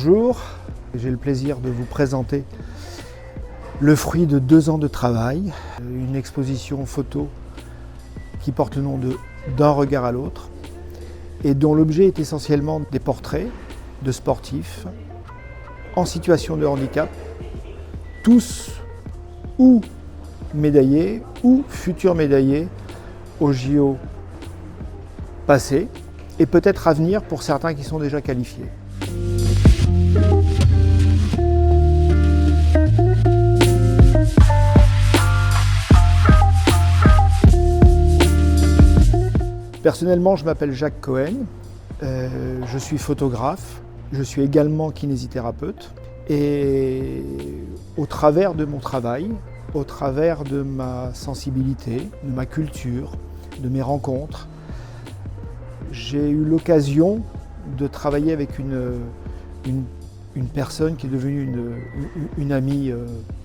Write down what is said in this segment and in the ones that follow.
Bonjour, j'ai le plaisir de vous présenter le fruit de 2 ans de travail, une exposition photo qui porte le nom de D'un regard à l'autre et dont l'objet est essentiellement des portraits de sportifs en situation de handicap, tous ou médaillés ou futurs médaillés aux JO passés et peut-être à venir pour certains qui sont déjà qualifiés. Personnellement, je m'appelle Jacques Cohen, je suis photographe, je suis également kinésithérapeute et au travers de mon travail, au travers de ma sensibilité, de ma culture, de mes rencontres, j'ai eu l'occasion de travailler avec une personne qui est devenue une amie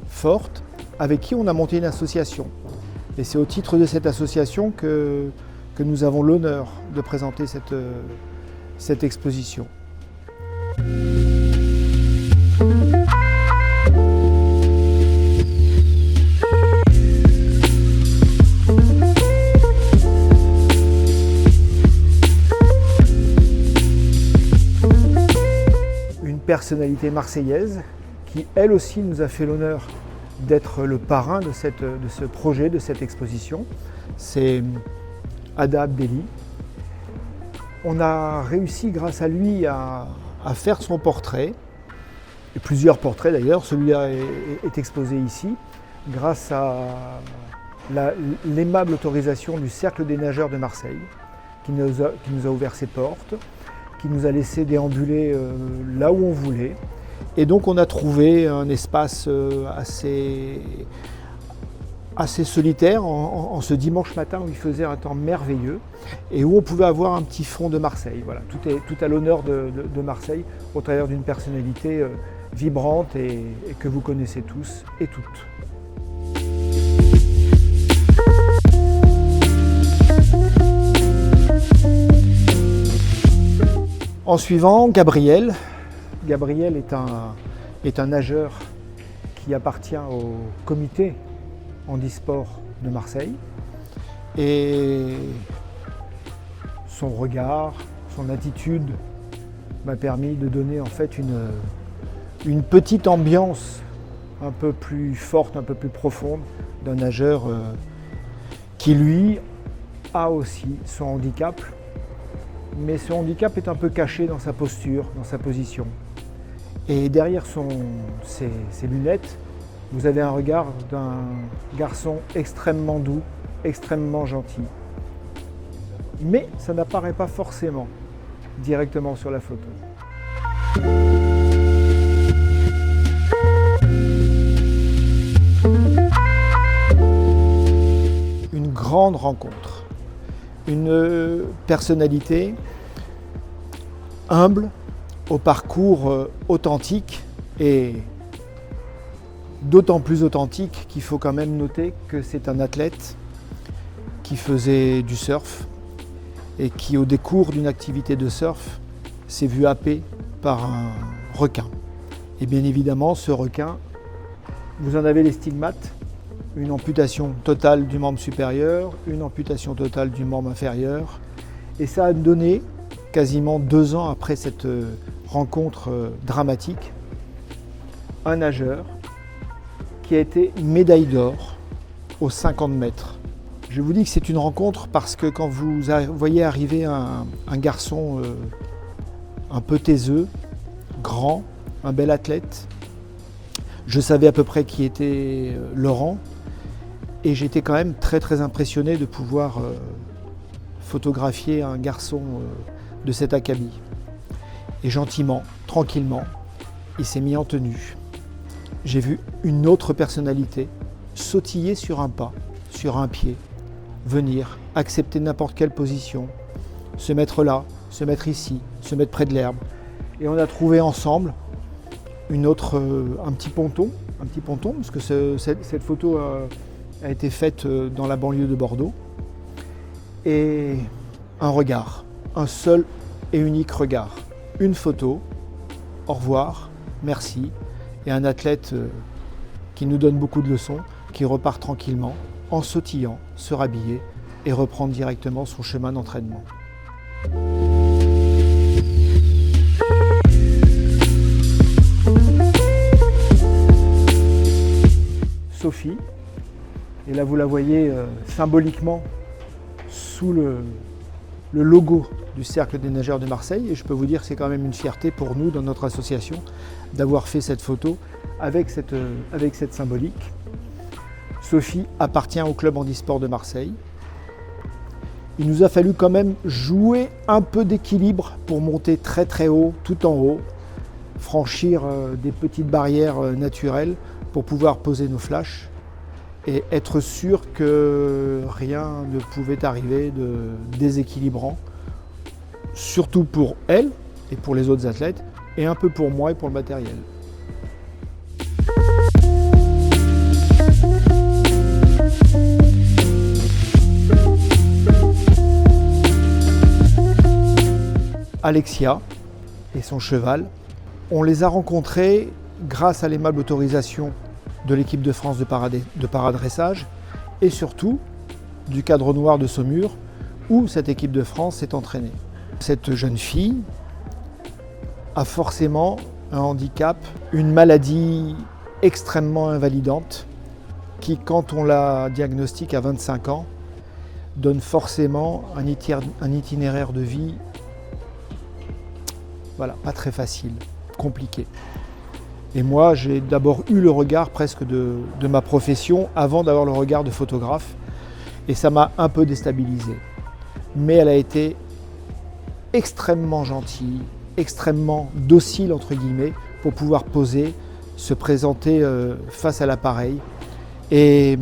forte, avec qui on a monté une association. Et c'est au titre de cette association que nous avons l'honneur de présenter cette exposition. Une personnalité marseillaise qui, elle aussi, nous a fait l'honneur d'être le parrain de ce projet, de cette exposition. C'est Ada Abdelli. On a réussi grâce à lui à faire son portrait, et plusieurs portraits d'ailleurs, celui-là est exposé ici, grâce à l'aimable autorisation du Cercle des nageurs de Marseille, qui nous a ouvert ses portes, qui nous a laissé déambuler là où on voulait. Et donc on a trouvé un espace assez solitaire en ce dimanche matin où il faisait un temps merveilleux et où on pouvait avoir un petit fond de Marseille. Voilà, tout à l'honneur de Marseille au travers d'une personnalité vibrante et que vous connaissez tous et toutes. En suivant, Gabriel. Gabriel est un nageur qui appartient au comité handisport de Marseille et son regard, son attitude m'a permis de donner en fait une petite ambiance un peu plus forte, un peu plus profonde d'un nageur qui lui a aussi son handicap, mais ce handicap est un peu caché dans sa posture, dans sa position. Et derrière ses lunettes, vous avez un regard d'un garçon extrêmement doux, extrêmement gentil. Mais ça n'apparaît pas forcément directement sur la photo. Une grande rencontre, une personnalité humble, au parcours authentique et d'autant plus authentique qu'il faut quand même noter que c'est un athlète qui faisait du surf et qui, au décours d'une activité de surf, s'est vu happé par un requin. Et bien évidemment, ce requin, vous en avez les stigmates, une amputation totale du membre supérieur, une amputation totale du membre inférieur. Et ça a donné, quasiment 2 ans après cette rencontre dramatique, un nageur qui a été médaille d'or aux 50 mètres. Je vous dis que c'est une rencontre parce que quand vous voyez arriver un garçon un peu taiseux, grand, un bel athlète, je savais à peu près qui était Laurent et j'étais quand même très impressionné de pouvoir photographier un garçon de cet acabit. Et gentiment, tranquillement, il s'est mis en tenue. J'ai vu une autre personnalité sautiller sur un pas, sur un pied, venir, accepter n'importe quelle position, se mettre là, se mettre ici, se mettre près de l'herbe. Et on a trouvé ensemble un petit ponton, parce que cette photo a été faite dans la banlieue de Bordeaux. Et un regard, un seul et unique regard. Une photo au revoir, merci, et un athlète qui nous donne beaucoup de leçons, qui repart tranquillement, en sautillant, se rhabiller et reprendre directement son chemin d'entraînement. Sophie, et là vous la voyez symboliquement sous le logo du Cercle des nageurs de Marseille, et je peux vous dire que c'est quand même une fierté pour nous dans notre association d'avoir fait cette photo avec cette symbolique. Sophie appartient au club handisport de Marseille. Il nous a fallu quand même jouer un peu d'équilibre pour monter très très haut, tout en haut, franchir des petites barrières naturelles pour pouvoir poser nos flashs et être sûr que rien ne pouvait arriver de déséquilibrant, surtout pour elle et pour les autres athlètes, et un peu pour moi et pour le matériel. Alexia et son cheval, on les a rencontrés grâce à l'aimable autorisation de l'équipe de France de paradressage et surtout du Cadre Noir de Saumur où cette équipe de France s'est entraînée. Cette jeune fille a forcément un handicap, une maladie extrêmement invalidante qui, quand on la diagnostique à 25 ans, donne forcément un itinéraire de vie pas très facile, compliqué. Et moi, j'ai d'abord eu le regard presque de ma profession avant d'avoir le regard de photographe. Et ça m'a un peu déstabilisé. Mais elle a été extrêmement gentille, extrêmement docile, entre guillemets, pour pouvoir poser, se présenter face à l'appareil. Et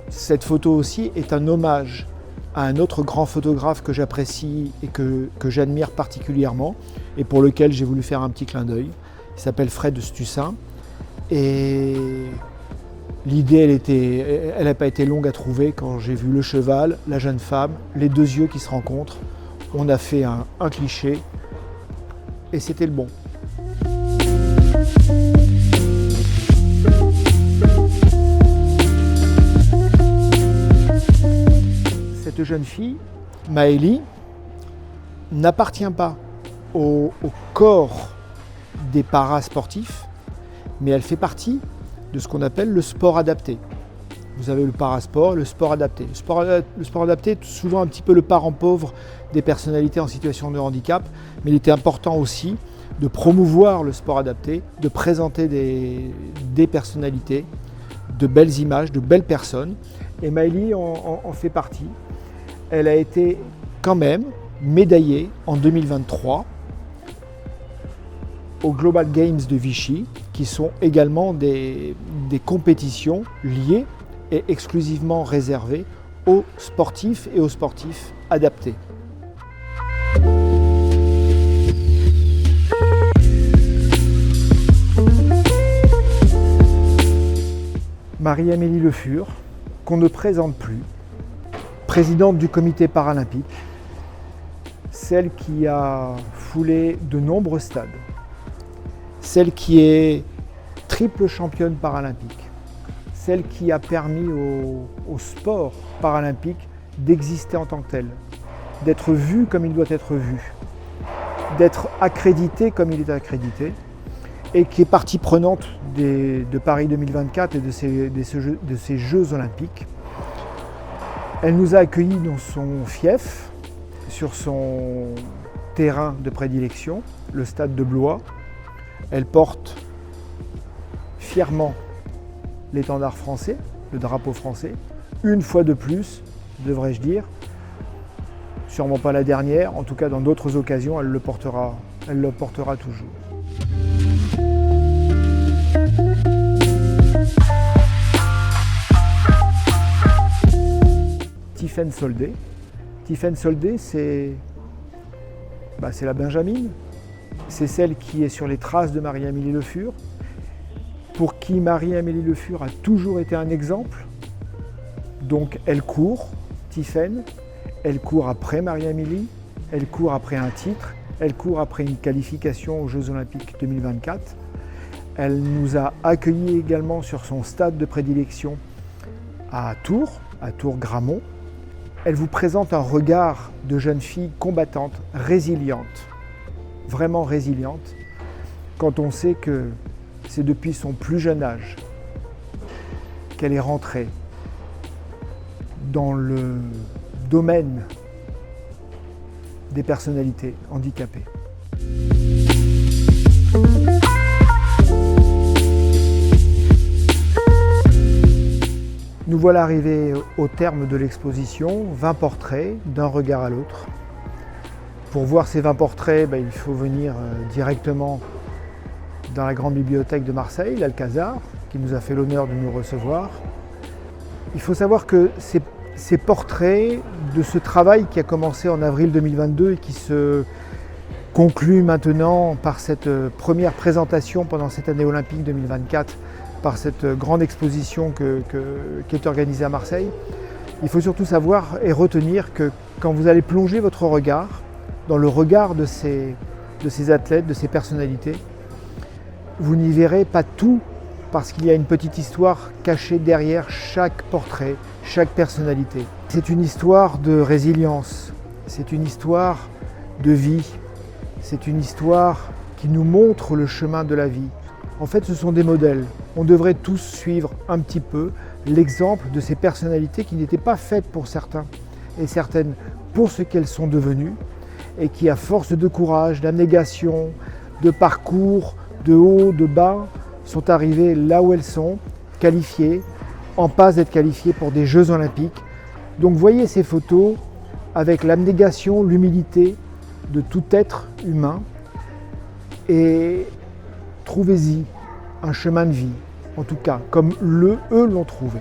cette photo aussi est un hommage à un autre grand photographe que j'apprécie et que j'admire particulièrement et pour lequel j'ai voulu faire un petit clin d'œil. Il s'appelle Fred Stussin et l'idée elle n'a pas été longue à trouver. Quand j'ai vu le cheval, la jeune femme, les deux yeux qui se rencontrent, on a fait un cliché et c'était le bon. Cette jeune fille, Maëlie, n'appartient pas au corps des parasportifs, mais elle fait partie de ce qu'on appelle le sport adapté. Vous avez le parasport, le sport adapté. Le sport adapté est souvent un petit peu le parent pauvre des personnalités en situation de handicap, mais il était important aussi de promouvoir le sport adapté, de présenter des personnalités, de belles images, de belles personnes. Et Maëlie en fait partie. Elle a été quand même médaillée en 2023 aux Global Games de Vichy, qui sont également des compétitions liées et exclusivement réservées aux sportifs et aux sportifs adaptés. Marie-Amélie Le Fur, qu'on ne présente plus, présidente du comité paralympique, celle qui a foulé de nombreux stades, celle qui est triple championne paralympique, celle qui a permis au sport paralympique d'exister en tant que tel, d'être vu comme il doit être vu, d'être accrédité comme il est accrédité, et qui est partie prenante de Paris 2024 et de ces Jeux olympiques. Elle nous a accueillis dans son fief, sur son terrain de prédilection, le stade de Blois. Elle porte fièrement l'étendard français, le drapeau français, une fois de plus, devrais-je dire. Sûrement pas la dernière, en tout cas dans d'autres occasions, elle le portera toujours. Tiffaine Soldé. Tiffaine Soldé, c'est la Benjamine. C'est celle qui est sur les traces de Marie-Amélie Le Fur, pour qui Marie-Amélie Le Fur a toujours été un exemple. Donc elle court, Tiffaine, elle court après Marie-Amélie, elle court après un titre, Elle court après une qualification aux Jeux Olympiques 2024. Elle nous a accueillis également sur son stade de prédilection à Tours-Gramont. Elle vous présente un regard de jeune fille combattante, résiliente, vraiment résiliente, quand on sait que c'est depuis son plus jeune âge qu'elle est rentrée dans le domaine des personnalités handicapées. Nous voilà arrivés au terme de l'exposition, 20 portraits d'un regard à l'autre. Pour voir ces 20 portraits, il faut venir directement dans la grande bibliothèque de Marseille, l'Alcazar, qui nous a fait l'honneur de nous recevoir. Il faut savoir que ces portraits de ce travail qui a commencé en avril 2022 et qui se conclut maintenant par cette première présentation pendant cette année olympique 2024, par cette grande exposition qui est organisée à Marseille, il faut surtout savoir et retenir que quand vous allez plonger votre regard dans le regard de ces athlètes, de ces personnalités, vous n'y verrez pas tout parce qu'il y a une petite histoire cachée derrière chaque portrait, chaque personnalité. C'est une histoire de résilience, c'est une histoire de vie, c'est une histoire qui nous montre le chemin de la vie. En fait, ce sont des modèles. On devrait tous suivre un petit peu l'exemple de ces personnalités qui n'étaient pas faites pour certains et certaines pour ce qu'elles sont devenues et qui, à force de courage, d'abnégation, de parcours, de haut, de bas, sont arrivées là où elles sont, qualifiées, en passe d'être qualifiées pour des Jeux Olympiques. Donc voyez ces photos avec l'abnégation, l'humilité de tout être humain et trouvez-y un chemin de vie, en tout cas comme eux l'ont trouvé.